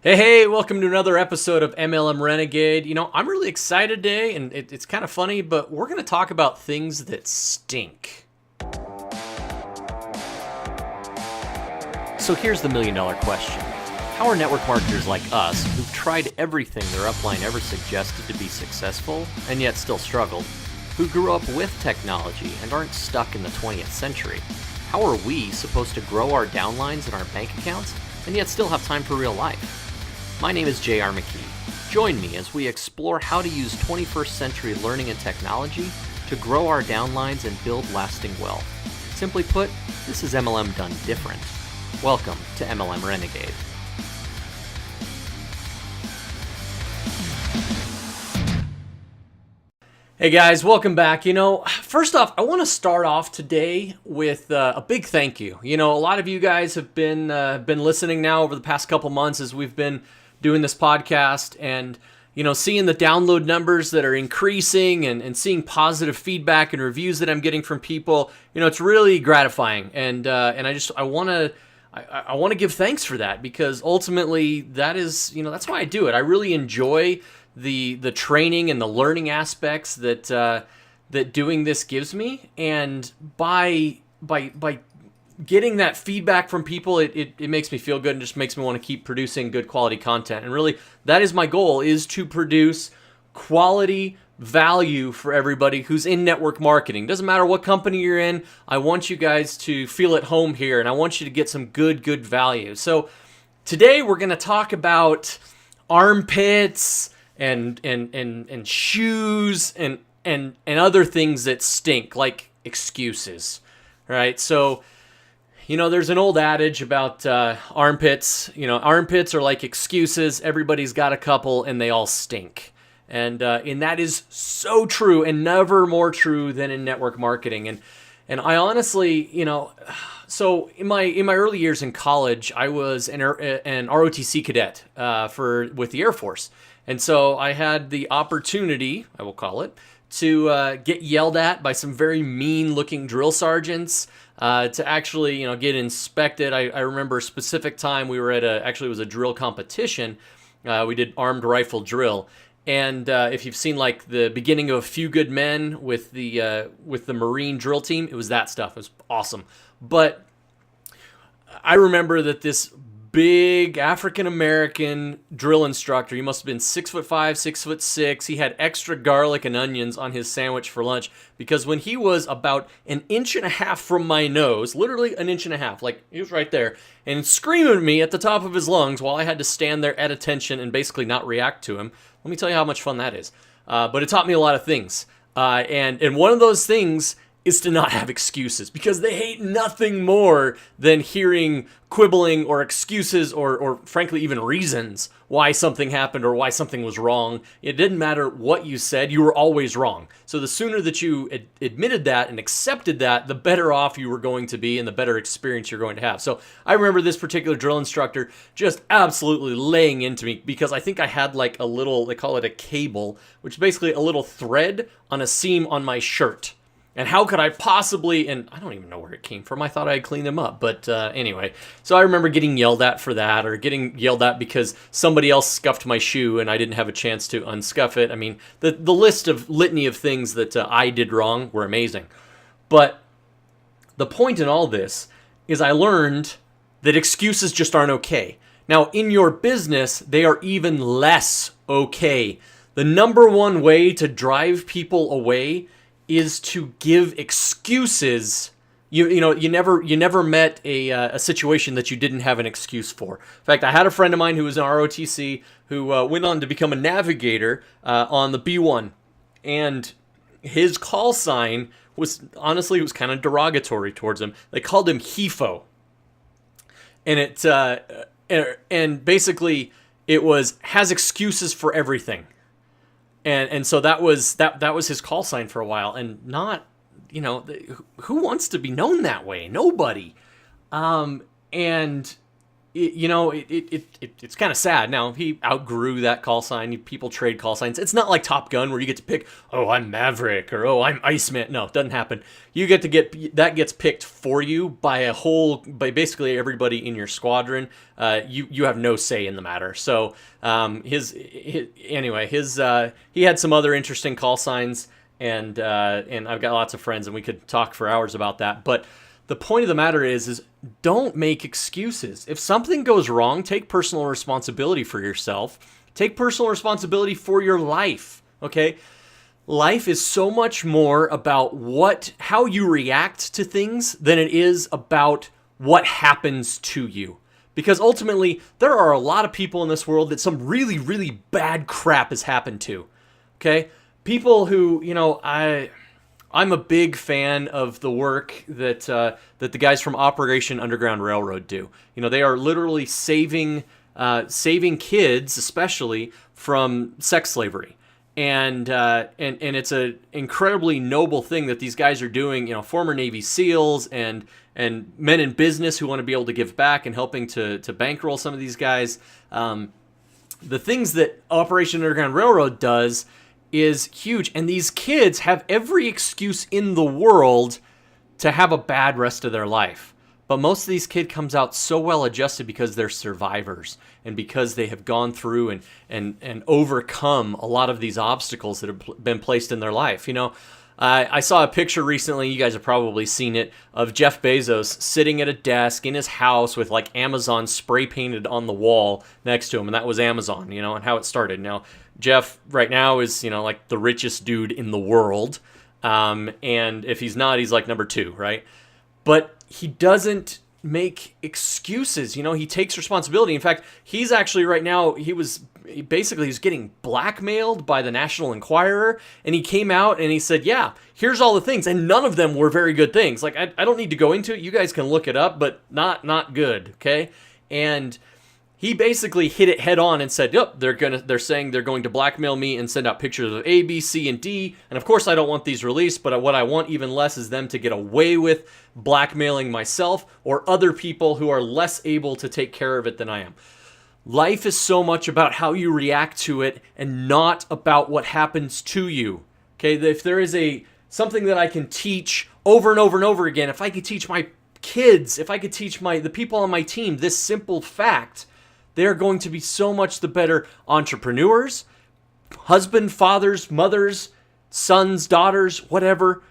Hey, welcome to another episode of MLM Renegade. I'm really excited today, and it's kind of funny, but we're going to talk about things that stink. So here's the million-dollar question. How are network marketers like us, who've tried everything their upline ever suggested to be successful, and yet still struggled, who grew up with technology and aren't stuck in the 20th century, how are we supposed to grow our downlines and our bank accounts, and yet still have time for real life? My name is J.R. McKee. Join me as we explore how to use 21st century learning and technology to grow our downlines and build lasting wealth. Simply put, this is MLM done different. Welcome to MLM Renegade. Hey guys, welcome back. First off, I want to start off today with a big thank you. A lot of you guys have been listening now over the past couple months as we've been doing this podcast and, seeing the download numbers that are increasing and seeing positive feedback and reviews that I'm getting from people. It's really gratifying. And I want to give thanks for that, because ultimately that is, that's why I do it. I really enjoy the training and the learning aspects that doing this gives me. And by getting that feedback from people, it makes me feel good and just makes me want to keep producing good quality content. And really, that is my goal, is to produce quality value for everybody who's in network marketing. Doesn't matter what company you're in, I want you guys to feel at home here, and I want you to get some good value. So today we're going to talk about armpits and shoes and other things that stink, like excuses, right? So there's an old adage about armpits. Armpits are like excuses. Everybody's got a couple, and they all stink. And that is so true, and never more true than in network marketing. And I honestly, so in my early years in college, I was an ROTC cadet with the Air Force. And so I had the opportunity, I will call it, to get yelled at by some very mean-looking drill sergeants, to actually, get inspected. I remember a specific time we were at it was a drill competition. We did armed rifle drill. And if you've seen like the beginning of A Few Good Men with the Marine drill team, it was that stuff. It was awesome. But I remember that this big African-American drill instructor, he must have been 6'5", 6'6". He had extra garlic and onions on his sandwich for lunch, because when he was about 1.5 inches from my nose, literally 1.5 inches, like he was right there, and screaming at me at the top of his lungs while I had to stand there at attention and basically not react to him, let me tell you how much fun that is. But it taught me a lot of things. And one of those things is to not have excuses, because they hate nothing more than hearing quibbling or excuses or frankly even reasons why something happened or why something was wrong. It didn't matter what you said, you were always wrong. So the sooner that you admitted that and accepted that, the better off you were going to be and the better experience you're going to have. So I remember this particular drill instructor just absolutely laying into me, because I think I had like a little, they call it a cable, which is basically a little thread on a seam on my shirt. And how could I possibly, and I don't even know where it came from. I thought I had cleaned them up. But anyway, so I remember getting yelled at for that, or getting yelled at because somebody else scuffed my shoe and I didn't have a chance to unscuff it. I mean, the litany of things that I did wrong were amazing. But the point in all this is I learned that excuses just aren't okay. Now, in your business, they are even less okay. The number one way to drive people away is to give excuses. You never met a situation that you didn't have an excuse for. In fact, I had a friend of mine who was an ROTC who went on to become a navigator on the B1, and his call sign was kind of derogatory towards him. They called him HEFO, and basically it was has excuses for everything. And so that was his call sign for a while, and not, who wants to be known that way? Nobody. And it's kind of sad. Now, he outgrew that call sign. People trade call signs. It's not like Top Gun where you get to pick, oh, I'm Maverick, or oh, I'm Iceman. No, it doesn't happen. You get to that gets picked for you by basically everybody in your squadron. You have no say in the matter. So he had some other interesting call signs, and I've got lots of friends, and we could talk for hours about that. But the point of the matter is don't make excuses. If something goes wrong, take personal responsibility for yourself. Take personal responsibility for your life, okay? Life is so much more about how you react to things than it is about what happens to you. Because ultimately, there are a lot of people in this world that some really, really bad crap has happened to, okay? People who, I'm a big fan of the work that the guys from Operation Underground Railroad do. They are literally saving kids, especially from sex slavery, and it's an incredibly noble thing that these guys are doing. Former Navy SEALs and men in business who want to be able to give back and helping to bankroll some of these guys. The things that Operation Underground Railroad does is huge, and these kids have every excuse in the world to have a bad rest of their life. But most of these kids comes out so well adjusted because they're survivors, and because they have gone through and overcome a lot of these obstacles that have been placed in their life. I saw a picture recently, you guys have probably seen it, of Jeff Bezos sitting at a desk in his house with like Amazon spray painted on the wall next to him, and that was Amazon, and how it started. Now, Jeff right now is, like the richest dude in the world, and if he's not, he's like number 2, right? But he doesn't make excuses. He takes responsibility. In fact, he's actually right now, he's getting blackmailed by the National Enquirer, and he came out and he said, yeah, here's all the things, and none of them were very good things. Like, I don't need to go into it. You guys can look it up, but not good, okay? And he basically hit it head on and said, yep, they're saying they're going to blackmail me and send out pictures of A, B, C, and D. And of course, I don't want these released, but what I want even less is them to get away with blackmailing myself or other people who are less able to take care of it than I am. Life is so much about how you react to it and not about what happens to you. Okay, if there is something that I can teach over and over and over again, if I could teach my kids, if I could teach the people on my team this simple fact, they're going to be so much the better entrepreneurs, husband, fathers, mothers, sons, daughters, whatever,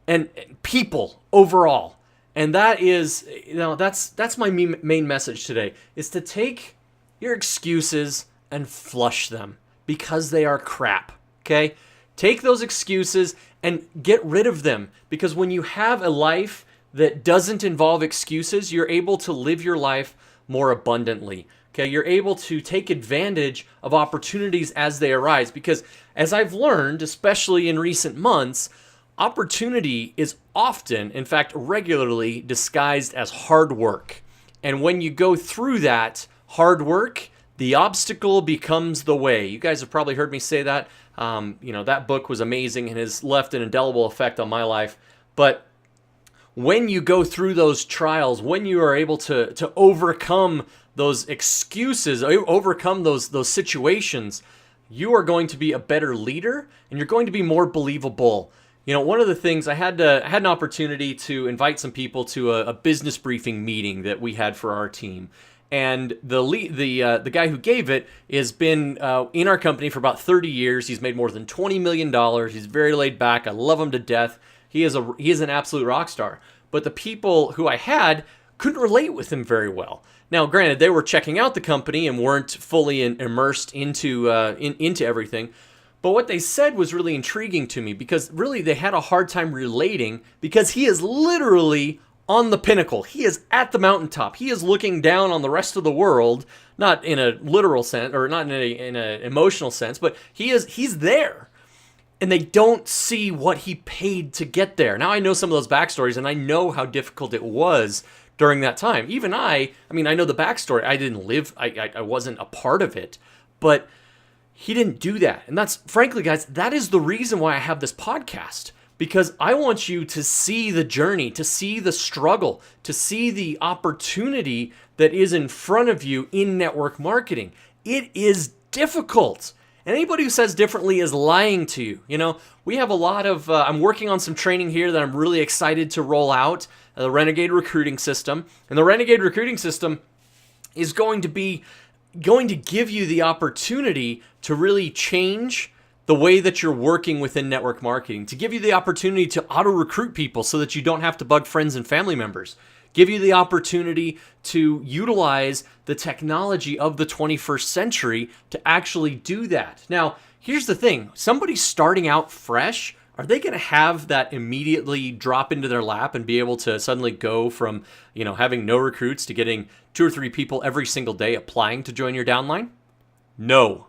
and people overall. And that is, that's my main message today, is to take your excuses and flush them because they are crap, okay? Take those excuses and get rid of them, because when you have a life that doesn't involve excuses, you're able to live your life more abundantly. Okay, you're able to take advantage of opportunities as they arise, because as I've learned, especially in recent months, opportunity is often, in fact, regularly disguised as hard work. And when you go through that hard work, the obstacle becomes the way. You guys have probably heard me say that. That book was amazing and has left an indelible effect on my life. But when you go through those trials, when you are able to overcome those excuses, overcome those situations, you are going to be a better leader, and you're going to be more believable. One of the things I had an opportunity to invite some people to a business briefing meeting that we had for our team, and the guy who gave it has been in our company for about 30 years. He's made more than $20 million. He's very laid back. I love him to death. He is an absolute rock star. But the people who I had couldn't relate with him very well. Now, granted, they were checking out the company and weren't fully immersed into everything. But what they said was really intriguing to me, because really they had a hard time relating, because he is literally on the pinnacle. He is at the mountaintop. He is looking down on the rest of the world, not in a literal sense or not in an emotional sense, but he's there. And they don't see what he paid to get there. Now, I know some of those backstories, and I know how difficult it was during that time. Even I know the backstory. I didn't live, I wasn't a part of it, but he didn't do that. And that's, frankly, guys, that is the reason why I have this podcast. because I want you to see the journey, to see the struggle, to see the opportunity that is in front of you in network marketing. It is difficult. And anybody who says differently is lying to you. We have a lot of, I'm working on some training here that I'm really excited to roll out, the Renegade Recruiting System. And the Renegade Recruiting System is going to give you the opportunity to really change the way that you're working within network marketing, to give you the opportunity to auto-recruit people so that you don't have to bug friends and family members, give you the opportunity to utilize the technology of the 21st century to actually do that. Now, here's the thing. Somebody starting out fresh, are they going to have that immediately drop into their lap and be able to suddenly go from, having no recruits to getting 2 or 3 people every single day applying to join your downline? No.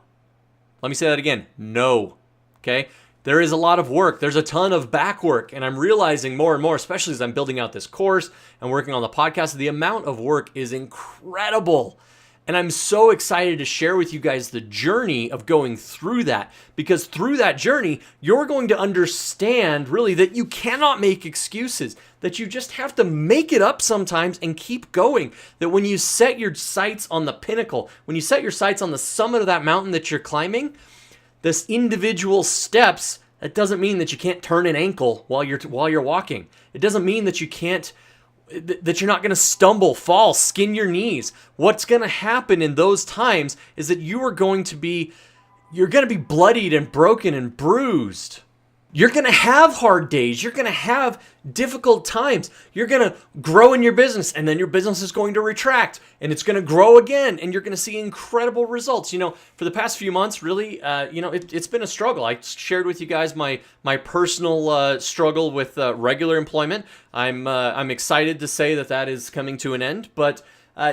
Let me say that again. No. Okay? There is a lot of work. There's a ton of back work. And I'm realizing more and more, especially as I'm building out this course and working on the podcast, the amount of work is incredible. And I'm so excited to share with you guys the journey of going through that, because through that journey, you're going to understand really that you cannot make excuses, that you just have to make it up sometimes and keep going. That when you set your sights on the pinnacle, when you set your sights on the summit of that mountain that you're climbing, this individual steps, that doesn't mean that you can't turn an ankle while you're walking. It doesn't mean that that you're not going to stumble, fall, skin your knees. What's going to happen in those times is that you're going to be bloodied and broken and bruised. You're going to have hard days. You're going to have difficult times. You're going to grow in your business, and then your business is going to retract, and it's going to grow again, and you're going to see incredible results. For the past few months, really, it's been a struggle. I shared with you guys my personal struggle with regular employment. I'm excited to say that is coming to an end, but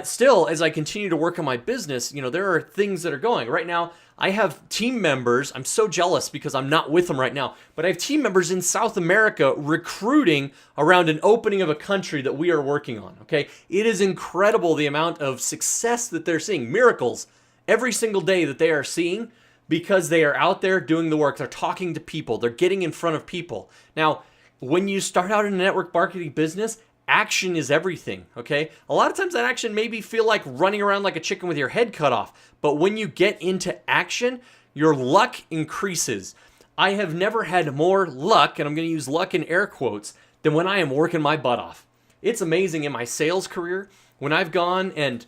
still, as I continue to work on my business, there are things that are going. Right now, I have team members. I'm so jealous because I'm not with them right now, but I have team members in South America recruiting around an opening of a country that we are working on, okay? It is incredible the amount of success that they're seeing, miracles every single day that they are seeing because they are out there doing the work. They're talking to people. They're getting in front of people. Now, when you start out in a network marketing business, action is everything, okay? A lot of times that action maybe feel like running around like a chicken with your head cut off, but when you get into action, your luck increases. I have never had more luck, and I'm going to use luck in air quotes, than when I am working my butt off. It's amazing in my sales career when I've gone and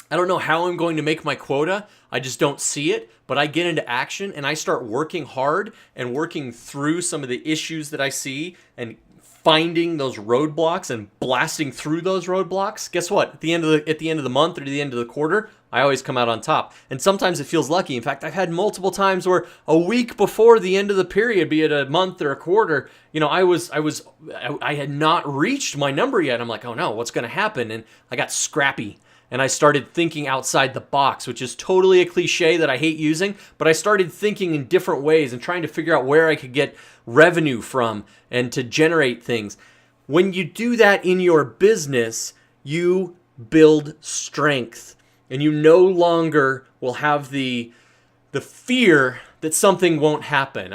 I don't know how I'm going to make my quota. I just don't see it, but I get into action and I start working hard and working through some of the issues that I see and finding those roadblocks and blasting through those roadblocks. Guess what? At the end of the month or the end of the quarter, I always come out on top. And sometimes it feels lucky. In fact, I've had multiple times where a week before the end of the period, be it a month or a quarter, I had not reached my number yet. I'm like, oh no, what's going to happen? And I got scrappy. And I started thinking outside the box, which is totally a cliche that I hate using, but I started thinking in different ways and trying to figure out where I could get revenue from and to generate things. When you do that in your business, you build strength, and you no longer will have the fear that something won't happen.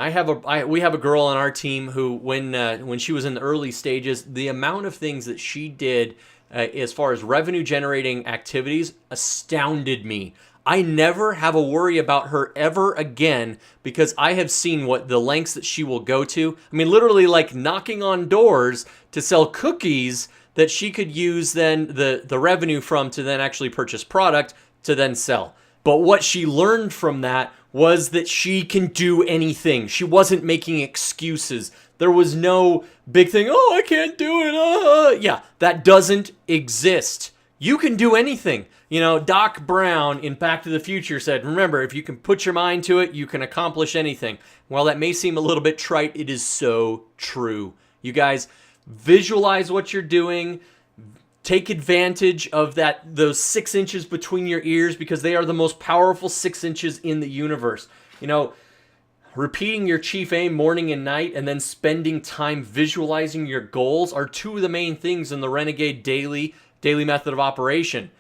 We have a girl on our team who, when she was in the early stages, the amount of things that she did as far as revenue generating activities astounded me. I never have a worry about her ever again because I have seen what the lengths that she will go to. I mean, literally like knocking on doors to sell cookies that she could use then the revenue from to then actually purchase product to then sell. But what she learned from that was that she can do anything. She wasn't making excuses. There was no big thing, oh, I can't do it. Yeah, that doesn't exist. You can do anything. Doc Brown in Back to the Future said, remember, if you can put your mind to it, you can accomplish anything. While that may seem a little bit trite, it is so true. You guys, visualize what you're doing. Take advantage of those 6 inches between your ears because they are the most powerful 6 inches in the universe. Repeating your chief aim morning and night and then spending time visualizing your goals are two of the main things in the Renegade daily method of operation.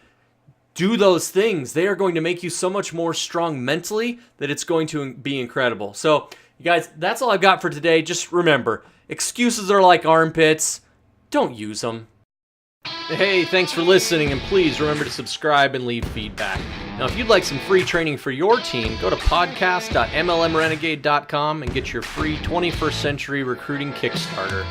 Do those things. They are going to make you so much more strong mentally that it's going to be incredible. So, you guys, that's all I've got for today. Just remember, Excuses are like armpits. Don't use them. Hey, thanks for listening, and please remember to subscribe and leave feedback. Now, if you'd like some free training for your team, go to podcast.mlmrenegade.com and get your free 21st Century Recruiting Kickstarter.